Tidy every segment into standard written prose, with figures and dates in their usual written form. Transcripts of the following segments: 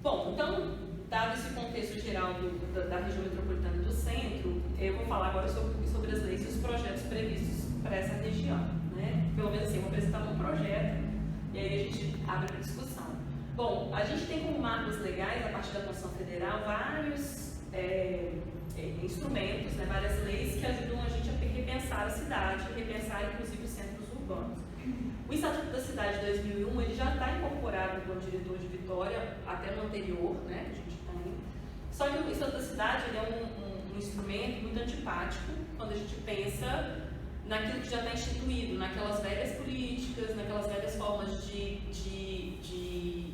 Bom, então, dado esse contexto geral da região metropolitana do centro, eu vou falar agora sobre as leis e os projetos previstos para essa região, né? Pelo menos assim, eu vou apresentar um projeto e aí a gente abre para discussão. Bom, a gente tem como marcos legais, a partir da Constituição Federal, vários instrumentos, né, várias leis que ajudam a gente a repensar a cidade, repensar inclusive os centros urbanos. O Estatuto da Cidade de 2001 ele já está incorporado no Plano Diretor de Vitória, até no anterior, né, que a gente tem. Só que o Estatuto da Cidade ele é um instrumento muito antipático quando a gente pensa naquilo que já está instituído, naquelas velhas políticas, naquelas velhas formas de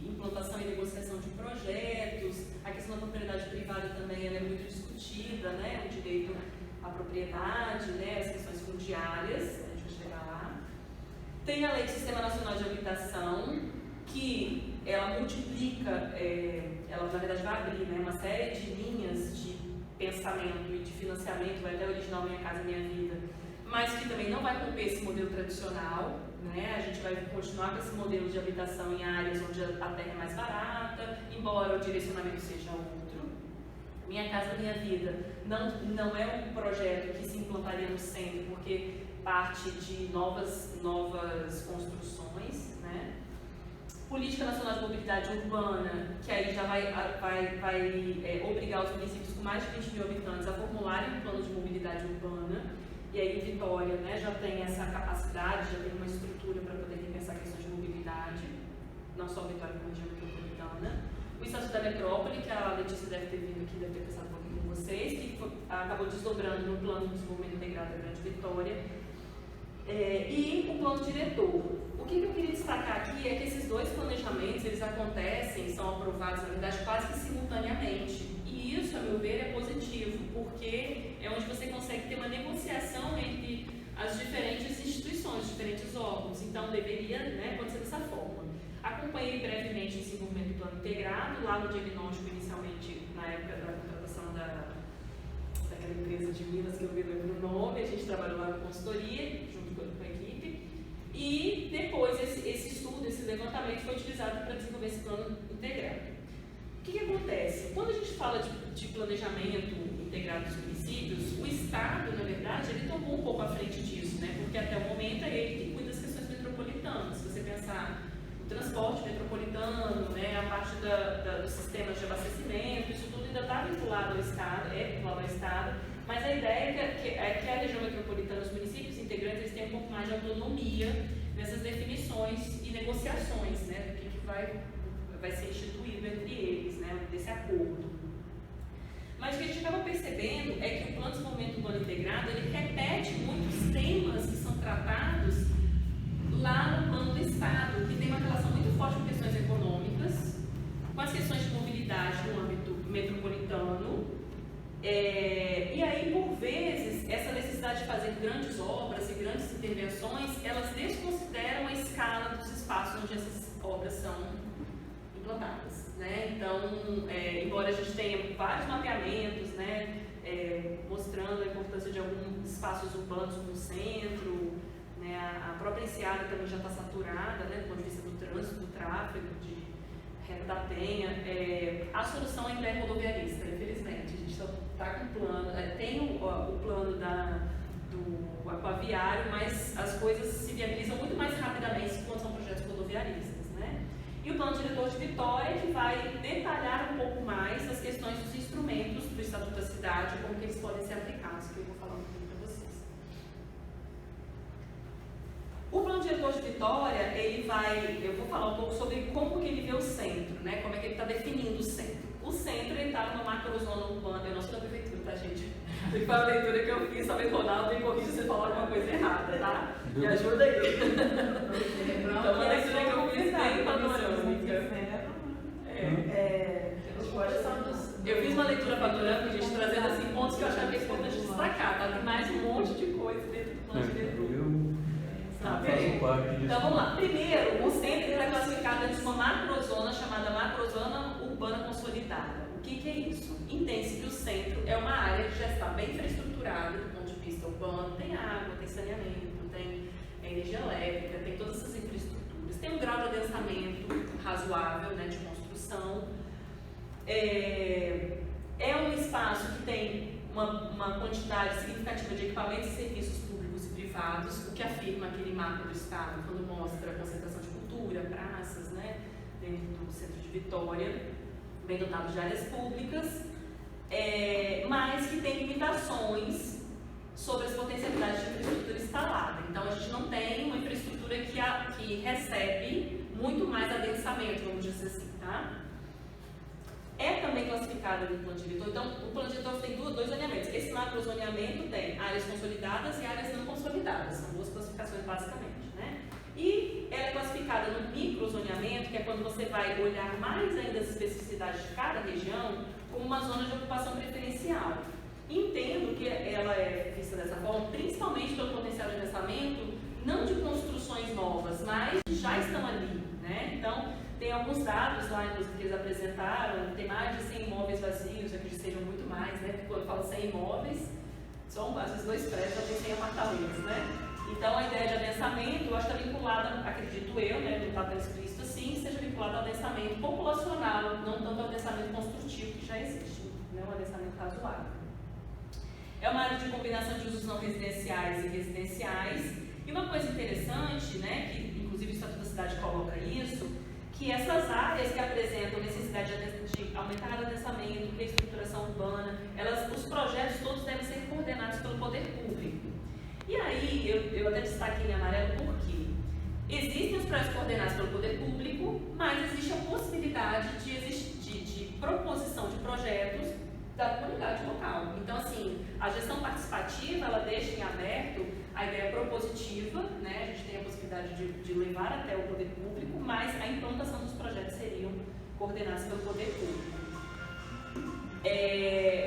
implantação e negociação de projetos. A questão da propriedade privada também ela é muito discutida, né, o direito à propriedade, né, as questões fundiárias, a gente vai chegar lá. Tem a Lei do Sistema Nacional de Habitação, que ela multiplica, ela na verdade vai abrir, né, uma série de linhas de pensamento e de financiamento, vai até original Minha Casa Minha Vida, mas que também não vai cumprir esse modelo tradicional, né? A gente vai continuar com esse modelo de habitação em áreas onde a terra é mais barata, embora o direcionamento seja outro. Minha Casa Minha Vida não é um projeto que se implantaria no centro, porque parte de novas construções, né? Política Nacional de Mobilidade Urbana, que aí já vai obrigar os municípios com mais de 20 mil habitantes a formularem um plano de mobilidade urbana. E aí Vitória, né, já tem essa capacidade, já tem uma estrutura para poder repensar questões de mobilidade, não só Vitória como região metropolitana. O Estatuto da Metrópole, que a Letícia deve ter vindo aqui, deve ter pensado um pouquinho com vocês, que acabou desdobrando no Plano de Desenvolvimento Integrado da Grande Vitória. E o Plano Diretor. O que eu queria destacar aqui é que esses dois planejamentos, eles acontecem, são aprovados, na verdade, quase que simultaneamente. E isso, a meu ver, é positivo, porque é onde você consegue ter uma negociação entre as diferentes instituições, diferentes órgãos. Então, deveria, né, acontecer dessa forma. Acompanhei brevemente o desenvolvimento do plano integrado, lá no diagnóstico, inicialmente, na época da contratação daquela empresa de Minas, que eu me lembro o nome, a gente trabalhou lá na consultoria, junto com a equipe. E depois, esse estudo, esse levantamento foi utilizado para desenvolver esse plano integrado. O que acontece? Quando a gente fala de planejamento integrado dos municípios, o Estado, na verdade, ele tomou um pouco à frente disso, né? Porque até o momento é ele que cuida das questões metropolitanas. Se você pensar o transporte metropolitano, né, a parte dos sistemas de abastecimento, isso tudo ainda está vinculado ao Estado, mas a ideia é que a região metropolitana, os municípios integrantes, eles têm um pouco mais de autonomia nessas definições e negociações, né, do que vai ser instituído entre eles, né, desse acordo. Mas o que a gente acaba percebendo é que o Plano de Desenvolvimento Urbano Integrado, ele repete muitos temas que são tratados lá no plano do Estado, que tem uma relação muito forte com questões econômicas, com as questões de mobilidade no âmbito metropolitano, e aí, por vezes, essa necessidade de fazer grandes obras e grandes intervenções, elas desconsideram a escala dos espaços onde essas obras são implantadas, né? Então, embora a gente tenha vários mapeamentos, né, mostrando a importância de alguns espaços urbanos no centro, né, a própria Enseada também já está saturada, né, do ponto de vista do trânsito, do tráfego, de Reta da Penha, a solução ainda é rodoviarista, infelizmente. A gente só está com o plano, tem o plano do aquaviário, mas as coisas se viabilizam muito mais rapidamente quando são projetos rodoviaristas, né? E o Plano Diretor de Vitória, que vai detalhar um pouco mais as questões dos instrumentos do Estatuto da Cidade, como que eles podem ser aplicados, que eu vou falar um pouquinho para vocês. O Plano Diretor de Vitória, eu vou falar um pouco sobre como que ele vê o centro, né? Como é que ele está definindo o centro. O centro está numa macrozona urbana, eu não sou da prefeitura, tá, gente? Foi a leitura que eu fiz, talvez Ronaldo me corrija se você falar alguma coisa errada, tá? Me ajuda aí. Então, a leitura que eu fiz bem panorâmica. Eu fiz uma leitura panorâmica, gente, trazendo assim, pontos que eu achava importante destacar, tá? Tem mais um monte de coisa dentro do plano diretor. Tá, então vamos lá. Primeiro, o centro está classificado dentro de uma macrozona chamada macrozona urbana consolidada. O que é isso? Entende-se que o centro é uma área que já está bem infraestruturada do ponto de vista urbano, tem água, tem saneamento, tem energia elétrica, tem todas essas infraestruturas, tem um grau de adensamento razoável, né, de construção, É um espaço que tem uma quantidade significativa de equipamentos e serviços públicos e privados, o que afirma aquele mapa do Estado, quando mostra a concentração de cultura, praças, né, dentro do centro de Vitória, bem dotado de áreas públicas, mas que tem limitações sobre as potencialidades de infraestrutura instalada. Então, a gente não tem uma infraestrutura que recebe muito mais adensamento, vamos dizer assim, tá? É também classificada no plano diretor. Então, o plano diretor tem dois zoneamentos. Esse macrozoneamento tem áreas consolidadas e áreas não consolidadas. São duas classificações, basicamente, né? E ela é classificada no microzoneamento, que é quando você vai olhar mais ainda as especificidades de cada região, como uma zona de ocupação preferencial. Entendo que ela é vista dessa forma, principalmente pelo potencial de adensamento, não de construções novas, mas que já estão ali, né? Então, tem alguns dados lá, inclusive, que eles apresentaram, tem mais de 100 imóveis vazios, acredito que sejam muito mais, né? Quando eu falo 100 imóveis, são às vezes 2 prédios, já tem 100 apartamentos, né? Então, a ideia de adensamento, eu acho que está vinculada, acredito eu, né, não está tão explícito assim, seja vinculada ao adensamento populacional, não tanto ao adensamento construtivo que já existe, né? Um adensamento razoável. É uma área de combinação de usos não residenciais e residenciais. E uma coisa interessante, né, que inclusive o Estatuto da Cidade coloca isso, que essas áreas que apresentam necessidade de aumentar o adensamento, reestruturação urbana, os projetos todos devem ser coordenados pelo poder público. E aí, eu até destaquei em amarelo porque existem os projetos coordenados pelo poder público, mas existe a possibilidade de proposição de projetos da comunidade local. Então, assim, a gestão participativa, ela deixa em aberto a ideia propositiva, né? A gente tem a possibilidade de levar até o poder público, mas a implantação dos projetos seriam coordenados pelo poder público.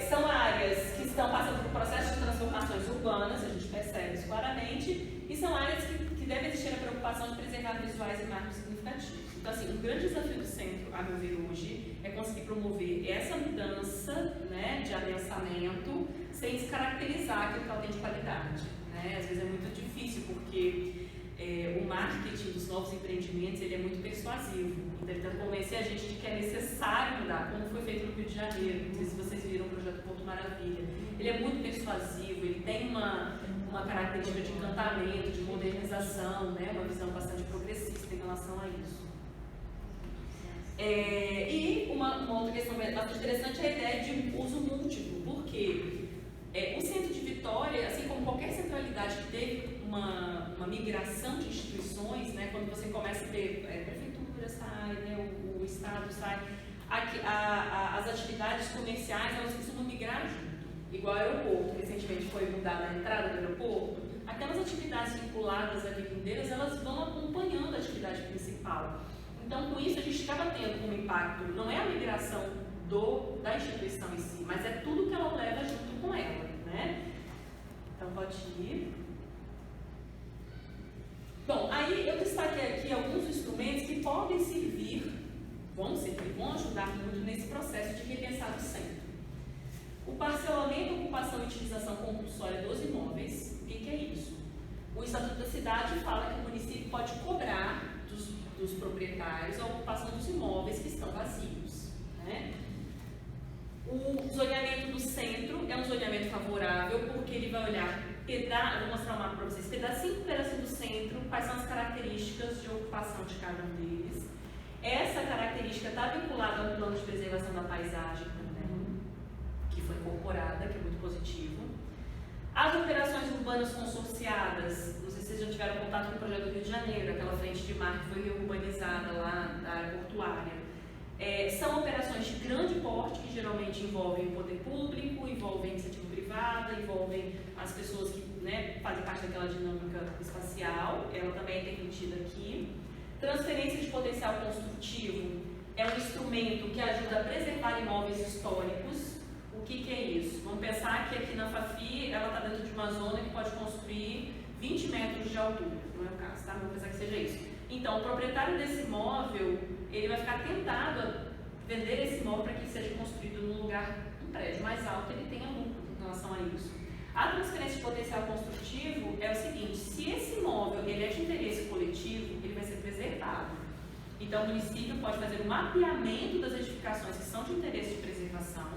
São áreas que estão passando por processos de transformações urbanas, a gente percebe isso claramente, e são áreas que deve existir a preocupação de preservar visuais e marcos significativos. Então, assim, um grande desafio do centro, a meu ver hoje, é conseguir promover essa mudança, né, de adensamento sem descaracterizar aquilo que ela tem de qualidade, né? Às vezes é muito difícil porque o marketing dos novos empreendimentos ele é muito persuasivo, então ele tenta convencer a gente de que é necessário mudar, como foi feito no Rio de Janeiro. Não sei se vocês viram o projeto Porto Maravilha. Ele é muito persuasivo, ele tem uma característica de encantamento, de modernização, né? Uma visão bastante progressista em relação a isso. E uma outra questão bastante interessante é a ideia de uso múltiplo, porque o centro de Vitória, assim como qualquer centralidade que teve uma migração de instituições, né, quando você começa a ter prefeitura sai, né, o Estado sai, as atividades comerciais elas costumam migrar junto, igual ao aeroporto, recentemente foi mudada a entrada do aeroporto, aquelas atividades vinculadas a vivendeiras, elas vão acompanhando a atividade principal. Então, com isso, a gente acaba tendo como impacto, não é a migração da instituição em si, mas é tudo que ela leva junto com ela, né? Então, pode ir. Bom, aí eu destaquei aqui alguns instrumentos que podem servir, vão ajudar muito nesse processo de repensar o centro. O parcelamento, ocupação e utilização compulsória dos imóveis. O que é isso? O Estatuto da Cidade fala que o município pode cobrar dos proprietários a ocupação dos imóveis que estão vazios, né? O zoneamento do centro é um zoneamento favorável porque ele vai olhar, vou mostrar um mapa para vocês, pedacinho por pedacinho do centro, quais são as características de ocupação de cada um deles. Essa característica está vinculada ao plano de preservação da paisagem também, que foi incorporada, que é muito positivo. As operações urbanas consorciadas, não sei se vocês já tiveram contato com o projeto do Rio de Janeiro, aquela frente de mar que foi reurbanizada lá da área portuária. São operações de grande porte que geralmente envolvem o poder público, envolvem a iniciativa privada, envolvem as pessoas que, né, fazem parte daquela dinâmica espacial, ela também é permitida aqui. Transferência de potencial construtivo é um instrumento que ajuda a preservar imóveis históricos. O que é isso? Vamos pensar que aqui na Fafi ela está dentro de uma zona que pode construir 20 metros de altura, não é o caso, tá? Vamos pensar que seja isso. Então, o proprietário desse imóvel, ele vai ficar tentado a vender esse imóvel para que ele seja construído num lugar, um prédio mais alto, ele tenha lucro em relação a isso. A transferência de potencial construtivo é o seguinte: se esse imóvel ele é de interesse coletivo, ele vai ser preservado. Então, o município pode fazer um mapeamento das edificações que são de interesse de preservação,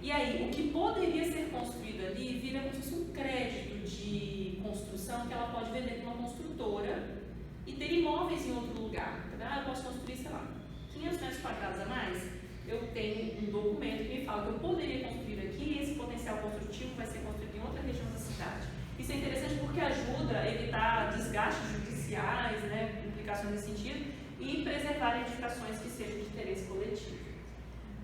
e aí o que poderia ser construído ali vira como se fosse um crédito de construção que ela pode vender para uma construtora e ter imóveis em outro lugar. Eu posso construir, sei lá, 500 metros quadrados a mais, eu tenho um documento que me fala que eu poderia construir aqui e esse potencial construtivo vai ser construído em outra região da cidade. Isso é interessante porque ajuda a evitar desgastes judiciais, né, implicações nesse sentido, e preservar edificações que sejam de interesse coletivo.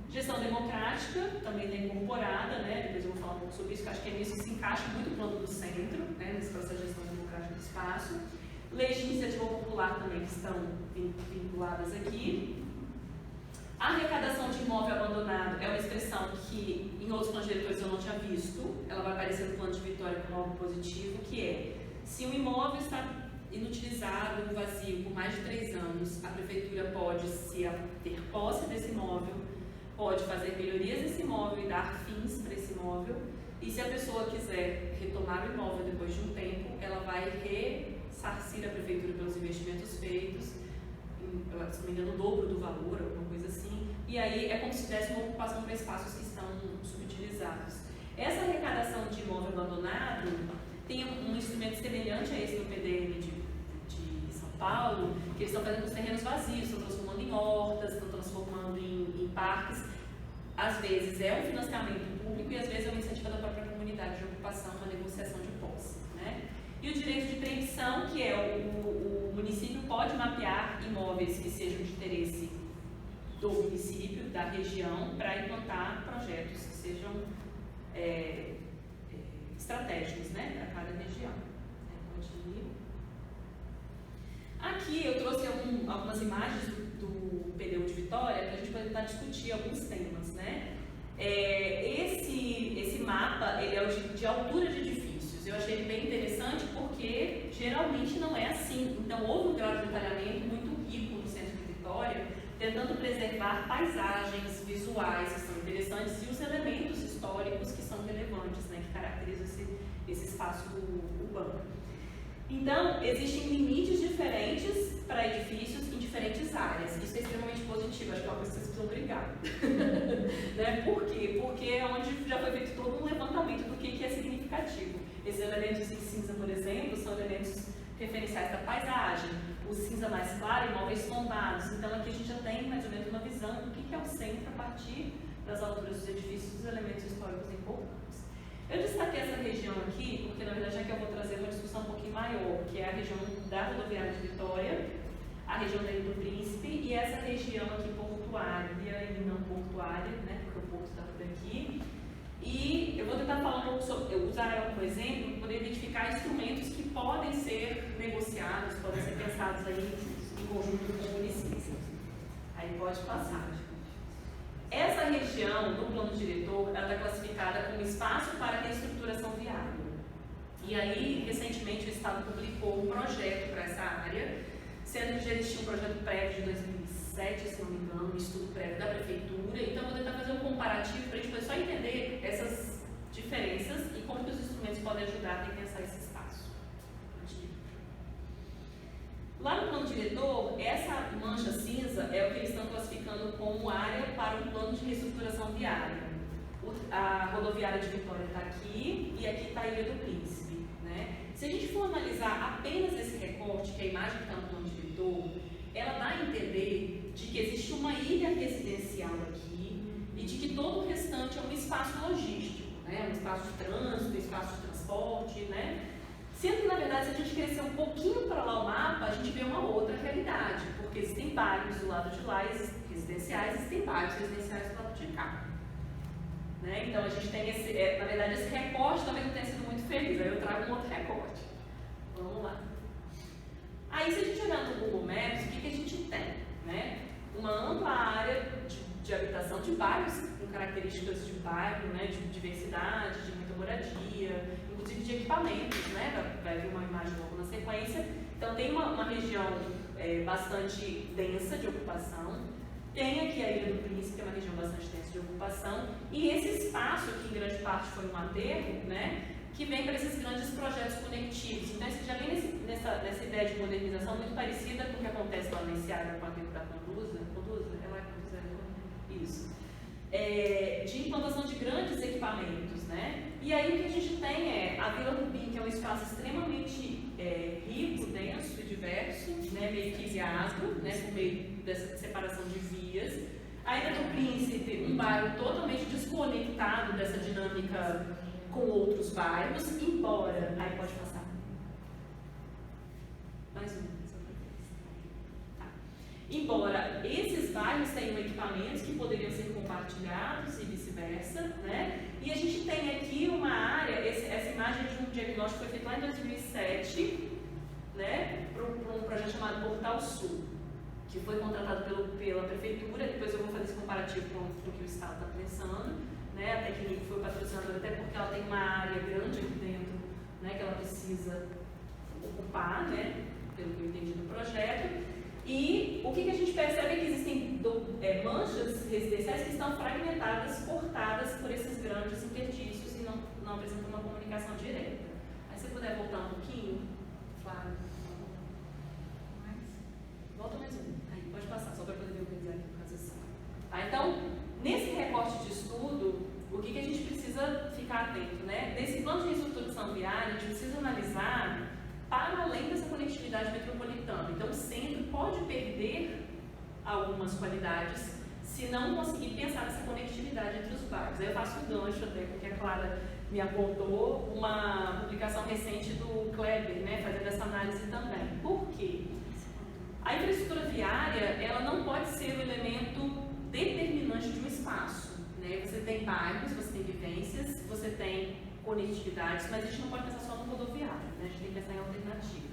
Gestão democrática também está incorporada, né, depois eu vou falar um pouco sobre isso, que acho que é nisso que se encaixa muito o plano do centro, né, nesse processo de gestão democrática do espaço. Leis de iniciativa popular também que estão vinculadas aqui. A arrecadação de imóvel abandonado é uma expressão que em outros planos diretores eu não tinha visto, ela vai aparecer no plano de Vitória como algo positivo, que é, se um imóvel está inutilizado, vazio por mais de 3 anos, a prefeitura pode ter posse desse imóvel, pode fazer melhorias nesse imóvel e dar fins para esse imóvel, e se a pessoa quiser retomar o imóvel depois de um tempo, ela vai ressarcir a prefeitura pelos investimentos feitos, se não me engano, o dobro do valor, alguma coisa assim, e aí é como se tivesse uma ocupação para espaços que estão subutilizados. Essa arrecadação de imóvel abandonado tem um instrumento semelhante a esse do PDM de São Paulo, que eles estão fazendo com os terrenos vazios, estão transformando em hortas, estão transformando em parques. Às vezes é um financiamento público e às vezes é uma iniciativa da própria comunidade de ocupação, uma negociação de posse, né? E o direito de preempção, que é o município pode mapear imóveis que sejam de interesse do município, da região, para implantar projetos que sejam estratégicos, né, para cada região. Pode ir. Aqui eu trouxe algumas imagens do PDU de Vitória para a gente poder tentar discutir alguns temas, né? Esse mapa ele é de altura de edifícios. Eu achei ele bem interessante porque geralmente não é assim. Então houve um grau de detalhamento muito rico no centro de Vitória, tentando preservar paisagens visuais que são interessantes e os elementos históricos que são relevantes, né, que caracterizam esse espaço urbano. Então, existem limites diferentes para edifícios em diferentes áreas. Isso é extremamente positivo, acho que é uma coisa que vocês precisam brigar. Né? Por quê? Porque é onde já foi feito todo um levantamento do que é significativo. Esses elementos em cinza, por exemplo, são elementos referenciais da paisagem. O cinza mais claro, imóveis tombados. Então, aqui a gente já tem mais ou menos uma visão do que é o centro a partir das alturas dos edifícios e dos elementos históricos importantes. Eu destaquei essa região aqui, porque na verdade é que eu vou trazer uma discussão um pouquinho maior, que é a região da rodoviária de Vitória, a região da Ilha do Príncipe e essa região aqui portuária e não portuária, né, porque o porto está por aqui. E eu vou tentar falar um pouco sobre, usar ela como exemplo, para poder identificar instrumentos que podem ser negociados, podem ser pensados aí em conjunto com o município. Aí pode passar. Essa região do plano diretor ela está classificada como espaço para reestruturação viária. E aí, recentemente, o Estado publicou um projeto para essa área, sendo que já existia um projeto prévio de 2007, se não me engano, um estudo prévio da Prefeitura. Então, vou tentar fazer um comparativo para a gente poder só entender essas diferenças e como que os instrumentos podem ajudar a repensar esse espaço. Lá no plano diretor, essa mancha cinza é o que eles estão classificando como área para um plano de reestruturação viária. A rodoviária de Vitória está aqui e aqui está a Ilha do Príncipe, né? Se a gente for analisar apenas esse recorte, que é a imagem que está no plano diretor, ela dá a entender de que existe uma ilha residencial aqui e de que todo o restante é um espaço logístico, né? Um espaço de trânsito, um espaço de transporte, né? Sendo que, na verdade, se a gente crescer um pouquinho para lá o mapa, a gente vê uma outra realidade, porque existem bairros do lado de lá residenciais, existem bairros residenciais do lado de cá. Né? Então, a gente tem na verdade, esse recorte talvez não tenha sido muito feliz, aí eu trago um outro recorte. Vamos lá. Aí, se a gente olhar no Google Maps, o que a gente tem? Né? Uma ampla área de habitação de bairros, com características de bairro, né? De diversidade, de muita moradia, inclusive de equipamentos, né? Vai vir uma imagem logo na sequência. Então, tem uma região bastante densa de ocupação. Tem aqui a Ilha do Príncipe, que é uma região bastante densa de ocupação. E esse espaço, que em grande parte foi um aterro, né? que vem para esses grandes projetos conectivos. Então, isso já vem nessa ideia de modernização muito parecida com o que acontece lá na Enseada com a da Condusa, isso, de implantação de grandes equipamentos, né? E aí o que a gente tem é a Vila Rubim, que é um espaço extremamente rico, denso e diverso, né? Meio que ilhado, né? Por meio dessa separação de vias. A Ilha do Príncipe, um bairro totalmente desconectado dessa dinâmica com outros bairros, embora... Aí pode passar. Mais um. Tá. Embora esses bairros tenham equipamentos que poderiam ser compartilhados e vice-versa, né? E a gente tem aqui uma área, essa imagem de um diagnóstico que foi feito lá em 2007, né? Para um projeto chamado Portal Sul, que foi contratado pela prefeitura. Depois eu vou fazer esse comparativo com o que o Estado está pensando, né? A Tecnip foi patrocinadora até porque ela tem uma área grande aqui dentro, né? Que ela precisa ocupar, né? Pelo que eu entendi do projeto. E o que a gente percebe é que existem manchas residenciais que estão fragmentadas, cortadas por esses grandes interstícios e não apresentam uma comunicação direta. Aí se você puder voltar um pouquinho, Flávio. Volta mais um. Aí, pode passar, só para poder organizar aqui o raciocínio. Tá, então, nesse recorte de estudo, o que a gente precisa ficar atento, né? Nesse plano de reestruturação viária, a gente precisa analisar para além dessa conectividade metropolitana. Então, o centro pode perder algumas qualidades se não conseguir pensar nessa conectividade entre os bairros. Aí eu faço um gancho até, porque a Clara me apontou uma publicação recente do Kleber, né, fazendo essa análise também. Por quê? A infraestrutura viária, ela não pode ser o elemento determinante de um espaço, né? Você tem bairros, você tem vivências, você tem conectividades, mas a gente não pode pensar só no rodoviário, né? A gente tem que pensar em alternativas.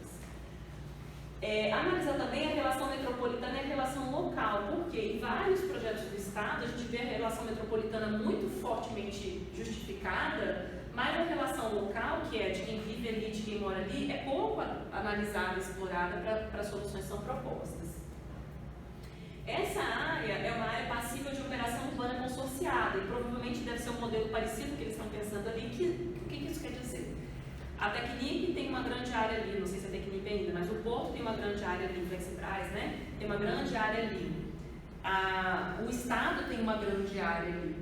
Analisar também a relação metropolitana e a relação local, porque em vários projetos do Estado a gente vê a relação metropolitana muito fortemente justificada, mas a relação local, que é de quem vive ali, de quem mora ali, é pouco analisada e explorada para soluções que são propostas. Essa área é uma área passível de operação urbana consorciada e provavelmente deve ser um modelo parecido que eles estão pensando ali. O que isso quer dizer? A Tecnip tem uma grande área ali, não sei se é Tecnip ainda, mas o Porto tem uma grande área ali, o Flexibras, né? Tem uma grande área ali. O Estado tem uma grande área ali.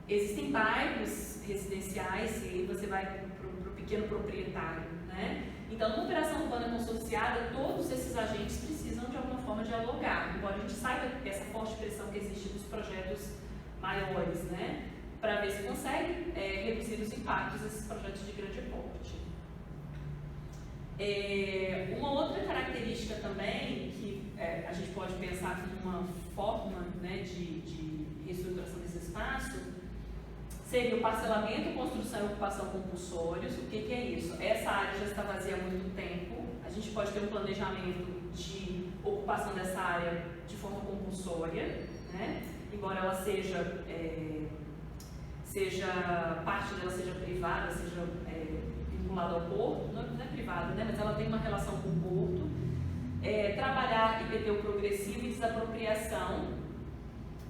Existem bairros residenciais e aí você vai para o pequeno proprietário, né? Então, numa operação urbana consorciada, todos esses agentes precisam de alguma forma dialogar, embora a gente saiba essa forte pressão que existe nos projetos maiores, né? Para ver se consegue reduzir os impactos desses projetos de grande porte. Uma outra característica também que a gente pode pensar como uma forma, né, de reestruturação desse espaço seria o parcelamento, construção e ocupação compulsórios. O que é isso? Essa área já está vazia há muito tempo. A gente pode ter um planejamento de ocupação dessa área de forma compulsória, né? Embora ela seja parte dela seja privada, seja vinculada ao porto, não é privada, né? Mas ela tem uma relação com o porto. Trabalhar IPTU progressivo e desapropriação.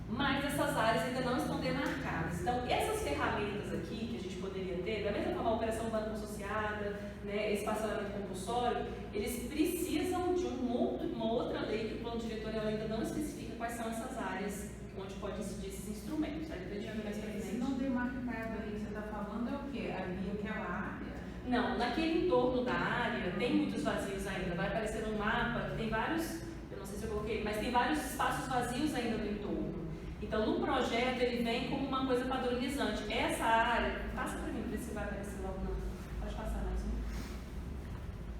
Mas essas áreas ainda não estão demarcadas. Então, essas ferramentas aqui que a gente poderia ter, da mesma forma a operação urbana consorciada, né, esse parcelamento compulsório, eles precisam de uma outra lei que o plano diretor ainda não especifica quais são essas áreas onde podem incidir esses instrumentos. Aí depois a gente vai mais pra frente. Se não demarcado aí que você está falando, é o quê? Ali aquela área? Não, naquele entorno da área tem muitos vazios ainda. Vai aparecer no mapa que tem vários, eu não sei se eu coloquei, mas tem vários espaços vazios ainda no entorno. Então, no projeto, ele vem como uma coisa padronizante. Essa área, passa para mim, ver se vai aparecer logo, não. Pode passar mais um.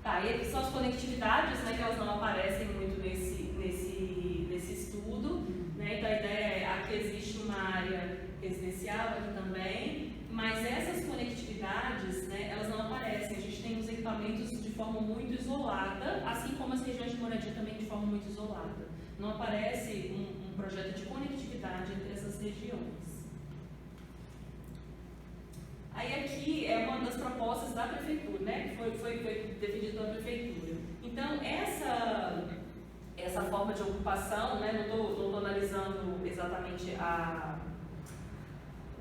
Tá, e aqui são as conectividades, né, que elas não aparecem muito nesse estudo, né? Então, a ideia é, aqui existe uma área residencial, aqui também, mas essas conectividades, né, elas não aparecem. A gente tem os equipamentos de forma muito isolada, assim como as regiões de moradia também de forma muito isolada. Não aparece um projeto de conectividade entre essas regiões. Aí aqui é uma das propostas da prefeitura, né, que foi defendida pela prefeitura. Então, essa forma de ocupação, né, não estou analisando exatamente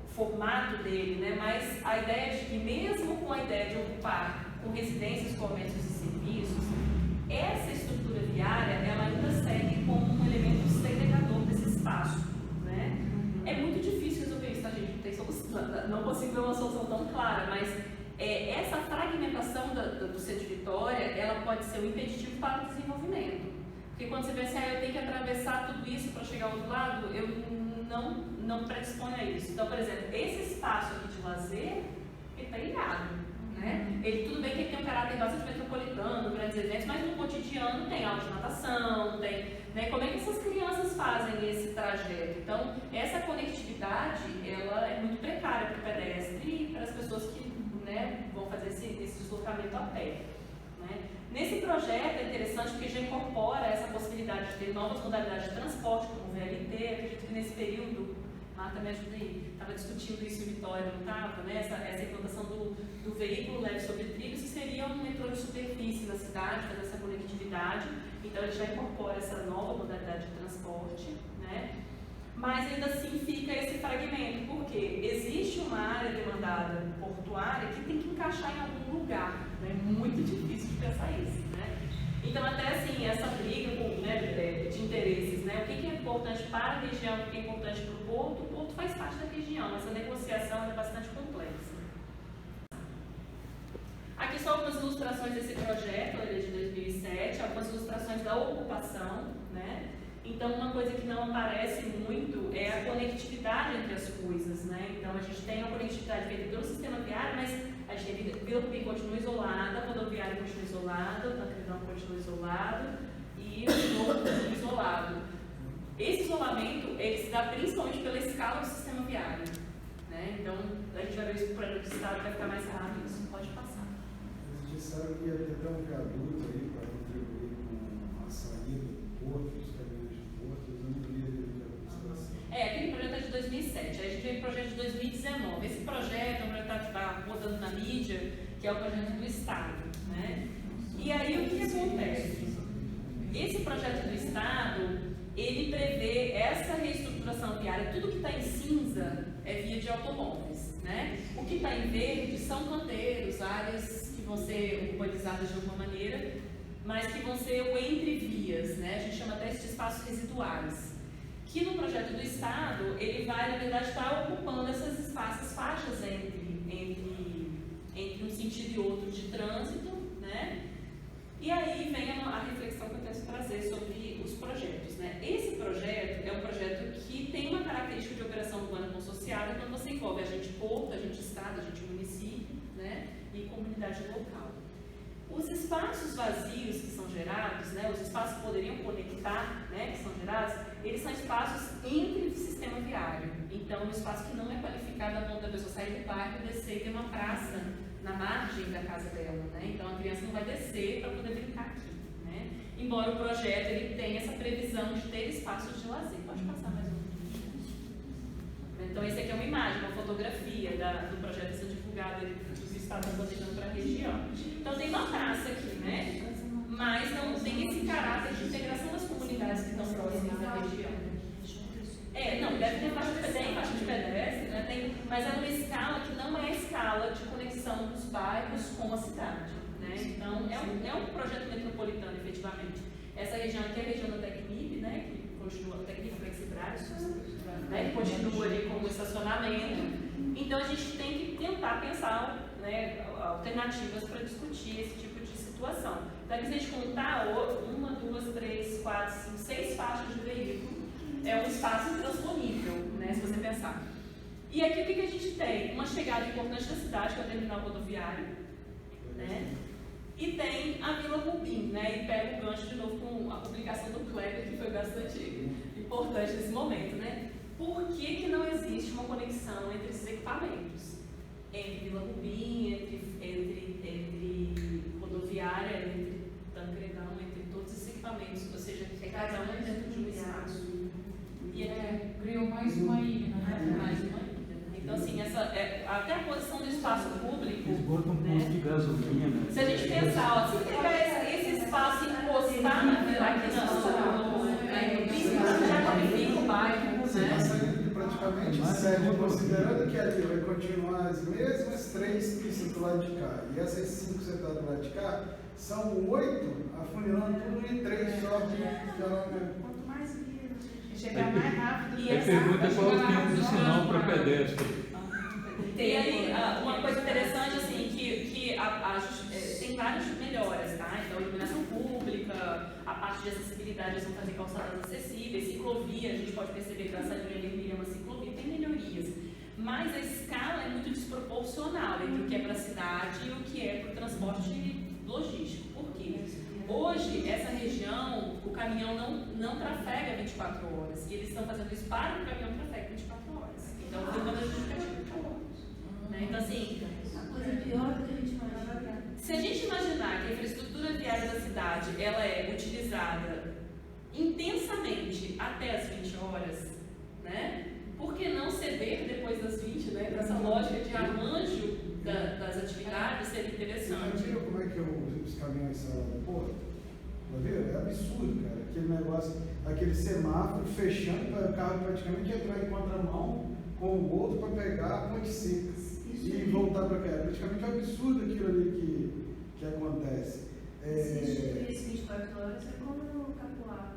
o formato dele, né? Mas a ideia de que mesmo com a ideia de ocupar com residências, comércios e serviços, essa estrutura viária ela ainda segue como um elemento segregador desse espaço, né? É muito difícil resolver isso, tá, gente? Não tem solução, não consigo ver uma solução tão clara, mas essa fragmentação do centro de Vitória, ela pode ser um impeditivo para o desenvolvimento. Porque quando você vê assim, eu tenho que atravessar tudo isso para chegar ao outro lado, eu não predisponho a isso. Então, por exemplo, esse espaço aqui de lazer, ele está ligado, né? Ele, tudo bem que ele tem um caráter bastante metropolitano, grandes eventos, mas no cotidiano tem aula de natação, tem, né? Como é que essas crianças fazem esse trajeto? Então, essa conectividade, ela é muito precária para o pedestre e para as pessoas que, né, vão fazer esse deslocamento a pé. Né? Nesse projeto é interessante porque já incorpora essa possibilidade de ter novas modalidades de transporte, como o VLT. Acredito que nesse período, Marta me ajuda aí, estava discutindo isso em Vitória, não estava? Né? Essa implantação do veículo leve sobre trilhos, que seria um metrô de superfície na cidade, fazer essa conectividade. Então ele já incorpora essa nova modalidade de transporte, né? Mas ainda assim fica esse fragmento, porque existe uma área demandada portuária que tem que encaixar em algum lugar, né? É muito difícil de pensar isso, né? Então até assim, essa briga né, de interesses, né? O que é importante para a região, o que é importante para o porto faz parte da região, essa negociação é bastante complexa. Aqui só algumas ilustrações desse projeto, ele é de 2007, algumas ilustrações da ocupação, né? Então, uma coisa que não aparece muito é a conectividade entre as coisas, né? Então, a gente tem a conectividade feita pelo sistema viário, mas a gente tem Vila Cupim continua isolada, a rodoviária continua isolada, o Tancredão continua isolado e o Novo continua isolado. Esse isolamento, ele se dá principalmente pela escala do sistema viário, né? Então, a gente vai ver isso para o estado, vai ficar mais rápido, isso pode passar. A gente sabe que ia ter até um viaduto aí para contribuir com a saída do porto, aquele projeto é de 2007, aí a gente veio o projeto de 2019. Esse projeto é um projeto que está rodando na mídia, que é o projeto do Estado, né? E aí o que acontece? Esse projeto do Estado, ele prevê essa reestruturação viária, tudo que está em cinza é via de automóveis, né? O que está em verde são canteiros, áreas que vão ser urbanizadas de alguma maneira, mas que vão ser o entre vias, né? A gente chama até de espaços residuais. Que no projeto do Estado, ele vai, na verdade, estar ocupando essas faixas entre um sentido e outro de trânsito, né? E aí vem a reflexão que eu quero trazer sobre os projetos, né? Esse projeto é um projeto que tem uma característica de operação urbana consociada quando você envolve agente porto, agente Estado, agente município, né? E comunidade local. Os espaços vazios que são gerados, né, os espaços que poderiam conectar, né, que são gerados, eles são espaços entre o sistema viário. Então, um espaço que não é qualificado a ponto da pessoa sair do bairro, descer e ter uma praça na margem da casa dela. Né? Então, a criança não vai descer para poder brincar aqui. Né? Embora o projeto ele tenha essa previsão de ter espaços de lazer. Pode passar mais um vídeo. Então, esse aqui é uma imagem, uma fotografia do projeto sendo divulgado do Estado planejando para a região. Então, tem uma praça aqui, né? Mas não tem esse caráter de integração das comunidades que estão próximas da região. Não, deve ter faixa de pedestre, né? Mas é uma escala que não é a escala de conexão dos bairros com a cidade. Né? Então, é um projeto metropolitano, efetivamente. Essa região aqui é a região da Tecnip, né? Que continua, Tecnip Flexibrários, né? Que continua ali como estacionamento. Então, a gente tem que tentar pensar, né, alternativas para discutir esse tipo de situação. Então, se a gente contar 1, 2, 3, 4, 5, 6 faixas de veículo, é um espaço intransponível, né, se você pensar. E aqui o que a gente tem? Uma chegada importante da cidade, que é o terminal rodoviário, né? E tem a Vila Cupim, né? E pega o gancho de novo com a publicação do Kleber, que foi bastante importante nesse momento, né? Por que não existe uma conexão entre esses equipamentos? Entre Vila Cupim, entre rodoviária, entre Tancredão, entre todos esses equipamentos, ou seja, cada um dentro de um espaço. E criou mais uma ilha, né? Mais uma ilha. Então, assim, até a posição do espaço público. Eles botam um posto de gasolina. Se a gente pensar, se pegar esse espaço e encostar aqui na já qualifica o bairro. Você está saindo praticamente Praticamente 7, considerando que ali vai continuar as mesmas 3 pistas do lado de cá. E essas 5 sentadas do lado de cá, são 8 afunilando tudo em 3 só. Quanto mais via, chegar mais rápido. E a pergunta é qual é o tempo de sinal para pedestre. E aí, uma coisa interessante, assim, que tem várias melhoras, tá? Então, iluminação pública, a parte de acessibilidade, eles vão fazer calçadas acessíveis, ciclovia, a gente pode perceber que essa linha vermelha é uma ciclovia, tem melhorias. Mas a escala é muito desproporcional entre o que é para a cidade e o que é para o transporte logístico. Por quê? Hoje, essa região, o caminhão não trafega 24 horas, e eles estão fazendo isso para que o caminhão trafegue 24 horas. Então, tem uma das justificativas. Então, assim, se a gente imaginar que a infraestrutura viária da cidade ela é utilizada intensamente até as 20 horas, né? Por que não ceder depois das 20, né? Essa lógica de arranjo das atividades seria interessante. Você viu como é que os caminhões são no porto? Tá vendo? É absurdo, cara. Aquele negócio, aquele semáforo fechando para o carro praticamente entrar em contramão com o outro para pegar a ponte seca e voltar para cá. É praticamente um absurdo aquilo ali que acontece. Se isso 24 horas é como capular.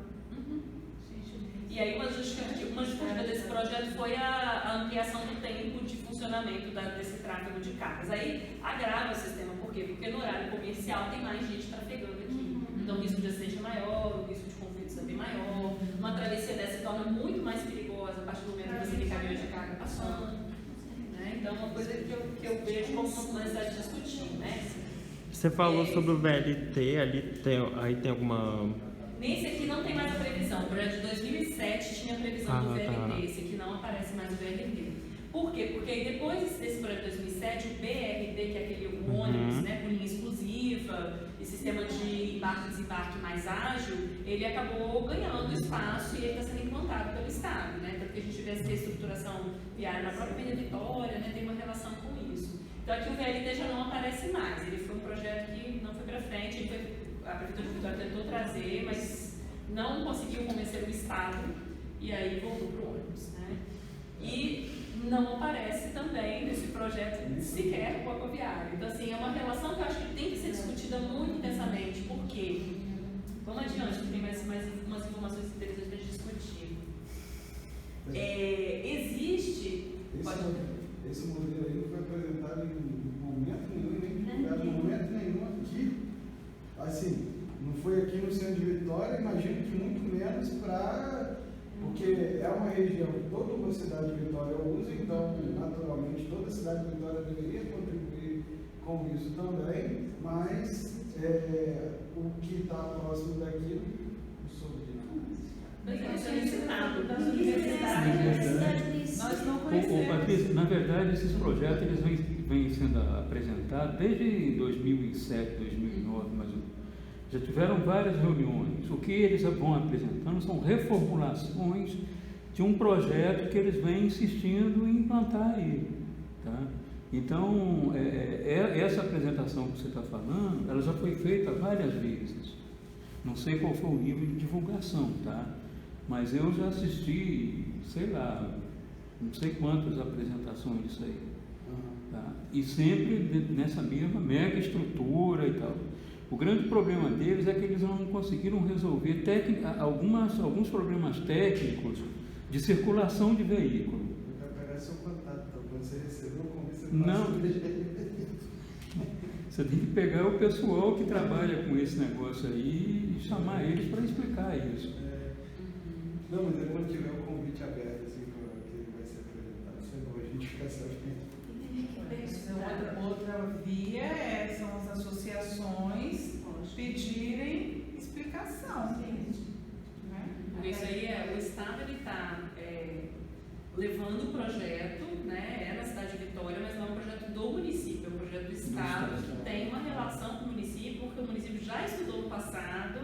E aí uma justificativa desse projeto foi a ampliação do tempo de funcionamento desse tráfego de cargas. Aí agrava o sistema, por quê? Porque no horário comercial tem mais gente trafegando aqui. Então o risco de acidente é maior, o risco de conflitos também é maior. Uma travessia dessa se torna muito mais perigosa a partir do momento que você tem caminhões de carga passando. Então, uma coisa que eu vejo como uma necessidade de discutir, né? Você falou sobre o VLT, aí tem alguma... Nesse aqui não tem mais a previsão. O projeto de 2007 tinha a previsão do VLT, tá. Esse aqui não aparece mais o VLT. Por quê? Porque aí depois desse projeto de 2007, o BRT, que é aquele ônibus, né, com linha exclusiva e sistema de embarque e desembarque mais ágil, ele acabou ganhando espaço e ele está sendo implantado pelo Estado, né? Porque a gente vê essa reestruturação viária na própria Avenida Vitória, né, tem uma relação com isso. Então aqui o VLT já não aparece mais, ele foi um projeto que não foi para frente, a Prefeitura de Vitória tentou trazer, mas não conseguiu convencer o Estado e aí voltou para o ônibus, né? E não aparece também nesse projeto sequer o aquaviário. Então, assim, é uma relação que eu acho que tem que ser discutida muito intensamente, porque, vamos adiante, que tem mais umas informações interessantes para a gente discutir. Existe... Esse modelo aí não foi apresentado em momento nenhum, nem divulgado em momento nenhum aqui. Assim, não foi aqui no centro de Vitória, imagino que muito menos para... Porque é uma região que toda a cidade de Vitória usa, então, naturalmente, toda a cidade de Vitória deveria contribuir com isso também, mas o que está próximo daquilo, não soube de nada. Isso é ensinado das universidades. Nós não conhecemos. Na verdade, esses projetos eles vêm sendo apresentados desde 2007, 2009, mais ou menos. Já tiveram várias reuniões. O que eles vão apresentando são reformulações de um projeto que eles vêm insistindo em implantar aí. Tá? Então, essa apresentação que você está falando, ela já foi feita várias vezes. Não sei qual foi o nível de divulgação, tá? Mas eu já assisti, sei lá, não sei quantas apresentações disso aí. Tá? E sempre nessa mesma mega estrutura e tal. O grande problema deles é que eles não conseguiram resolver alguns problemas técnicos de circulação de veículo. Eu quero pegar seu contato, então, quando você recebeu o convite, você Não. Você tem que pegar o pessoal que trabalha com esse negócio aí e chamar eles para explicar isso. Não, mas quando tiver o convite aberto, assim, que ele vai ser apresentado, isso é bom, a gente fica sabendo. Outra via são as associações pedirem explicação. Né? Isso aí o Estado está levando o projeto, né, na cidade de Vitória, mas não é um projeto do município, é um projeto do Estado que tem uma relação com o município, porque o município já estudou no passado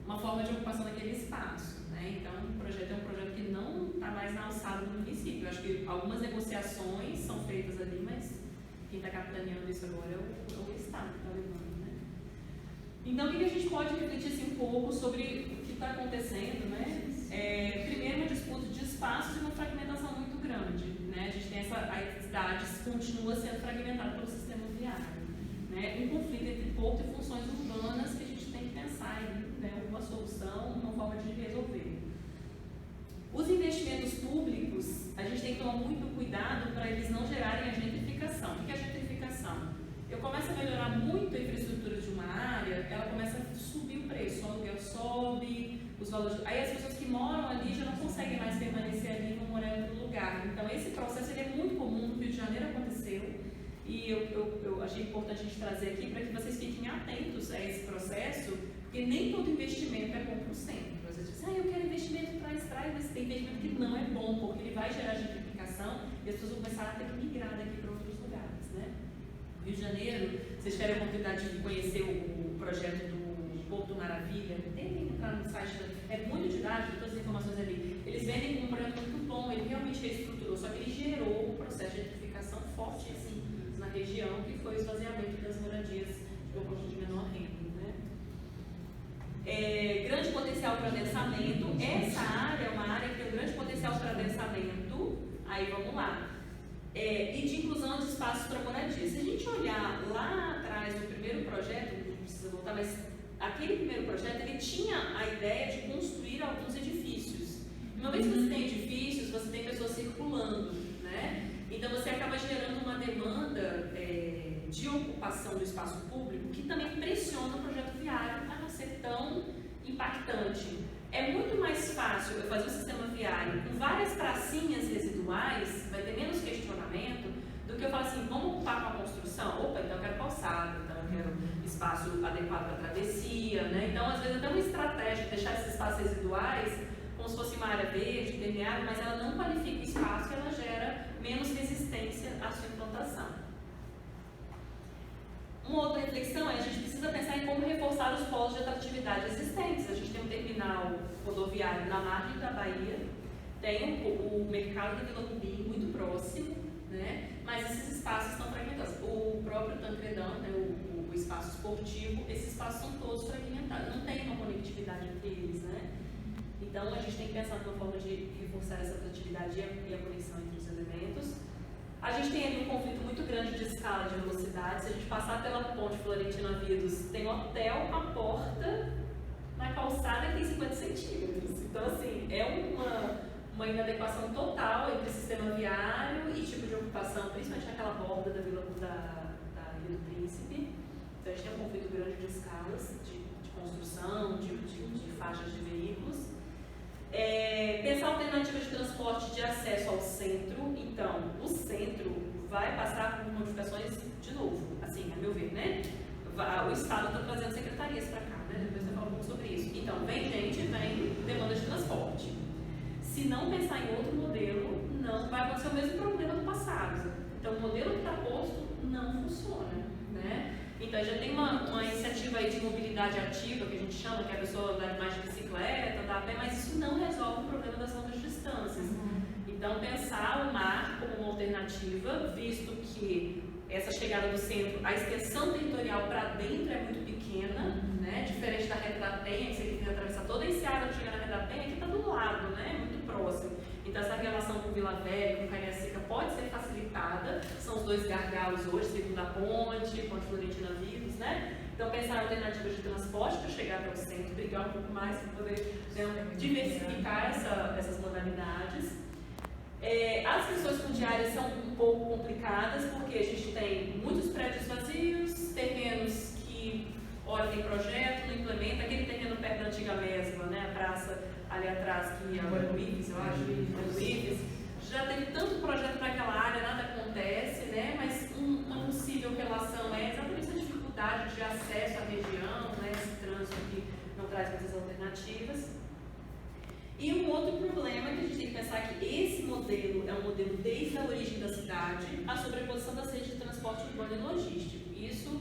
uma forma de ocupação daquele espaço. Né? Então, o projeto é um projeto que não está mais na alçada do município. Eu acho que algumas negociações são feitas ali, mas quem está capitaneando isso agora é o Estado que está levando, né? Então, o que a gente pode refletir assim, um pouco sobre o que está acontecendo, né? Primeiro, uma disputa de espaços e uma fragmentação muito grande. cidades continua sendo fragmentado pelo sistema viário. Né? Um conflito entre porto e funções urbanas que a gente tem que pensar em, né, uma solução, uma forma de resolver. Os investimentos públicos, a gente tem que tomar muito cuidado para eles não gerarem a gentrificação. O que é a gentrificação? Eu começo a melhorar muito a infraestrutura de uma área, ela começa a subir o preço, o aluguel sobe, os valores... Aí as pessoas que moram ali já não conseguem mais permanecer ali, vão morar em outro lugar. Então esse processo ele é muito comum, no Rio de Janeiro aconteceu, e eu achei importante a gente trazer aqui para que vocês fiquem atentos a esse processo, porque nem todo investimento é bom para o centro. Às vezes dizem, eu quero investimento para extrair, mas tem investimento que não é bom, porque ele vai gerar gentrificação e as pessoas vão começar a ter que migrar daqui para outros lugares, né? No Rio de Janeiro, vocês tiverem a oportunidade de conhecer o projeto do Porto Maravilha, tentem entrar no site, é muito didático, todas as informações ali. Eles vendem como um projeto muito bom, ele realmente reestruturou, só que ele gerou um processo de gentrificação forte, assim, na região, que foi o esvaziamento das moradias de população de menor renda. Grande potencial para adensamento. Essa área é uma área que tem um grande potencial para adensamento. Aí vamos lá. E de inclusão de espaços para moradia. Se a gente olhar lá atrás do primeiro projeto, não precisa voltar, mas aquele primeiro projeto ele tinha a ideia de construir alguns edifícios. Uma vez que você tem edifícios, você tem pessoas circulando, né? Então você acaba gerando uma demanda de ocupação do espaço público que também pressiona o projeto viário a não ser tão impactante. É muito mais fácil eu fazer um sistema viário com várias pracinhas residuais, vai ter menos questionamento, do que eu falar assim, vamos ocupar com a construção? Opa, então eu quero calçada, então eu quero espaço adequado para travessia, né? Então, às vezes, até uma estratégia de deixar esses espaços residuais como se fosse uma área verde, permeável, mas ela não qualifica o espaço e ela gera menos resistência à sua implantação. Uma outra reflexão é a gente precisa pensar em como reforçar os polos de atratividade existentes. A gente tem um terminal rodoviário na margem da Bahia, tem o mercado da Vila Rubim muito próximo, né? Mas esses espaços estão fragmentados. O próprio Tancredão, né? o espaço esportivo, esses espaços são todos fragmentados, não tem uma conectividade entre eles, né? Então a gente tem que pensar numa forma de reforçar essa atratividade e a conexão entre os elementos. A gente tem ali um conflito muito grande de escala de velocidade. Se a gente passar pela ponte Florentina Vidos, tem hotel, a porta na calçada que tem 50 centímetros. Então, assim, é uma inadequação total entre sistema viário e tipo de ocupação, principalmente naquela borda da Vila do Príncipe. Então, a gente tem um conflito grande de escalas, de construção, de faixas de veículos. Pensar alternativas de transporte de acesso ao centro. Então, o centro vai passar por modificações de novo, assim, a meu ver, né? O Estado está trazendo secretarias para cá, né? Depois você fala um pouco sobre isso. Então, vem demanda de transporte. Se não pensar em outro modelo, não vai acontecer o mesmo problema do passado. Então, o modelo que está posto não funciona, né? Então, já tem uma iniciativa aí de mobilidade ativa, que a gente chama, que a pessoa anda mais de bicicleta, anda a pé, mas isso não resolve o problema das longas distâncias. Então, pensar o mar como uma alternativa, visto que essa chegada do centro, a extensão territorial para dentro é muito pequena, né? Diferente da Reta da Penha, que você tem que atravessar toda esse área para chegar na Reta da Penha, aqui está do lado, né? Muito próximo. Então, essa relação com Vila Velha, com Cariacica, pode ser facilitada. São os dois gargalos hoje, Segunda Ponte, Ponte Florentina Vidos, né? Então, pensar em alternativas de transporte para chegar até o centro, brigar um pouco mais para poder diversificar essas modalidades. As questões fundiárias são um pouco complicadas, porque a gente tem muitos prédios vazios, terrenos que, ora, tem projeto, não implementa, aquele terreno perto da antiga Mesma, né? A praça ali atrás, que agora é no IFES, eu acho, no IFES, já teve tanto projeto para aquela área, nada acontece, né? Mas uma possível relação é exatamente essa dificuldade de acesso à região, né? Esse trânsito que não traz muitas alternativas. E um outro problema que a gente tem que pensar é que esse modelo é um modelo desde a origem da cidade, a sobreposição das redes de transporte urbano e logístico. Isso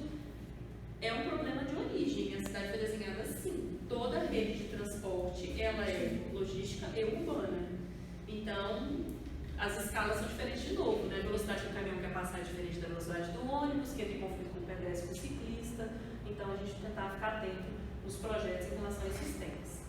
é um problema de origem. A cidade foi desenhada assim. Toda a rede de transporte, ela é logística e urbana. Então, as escalas são diferentes de novo, né? A velocidade que o caminhão quer passar é diferente da velocidade do ônibus, que entra em conflito com o pedestre e com o ciclista. Então, a gente tentar ficar atento nos projetos em relação a esses temas.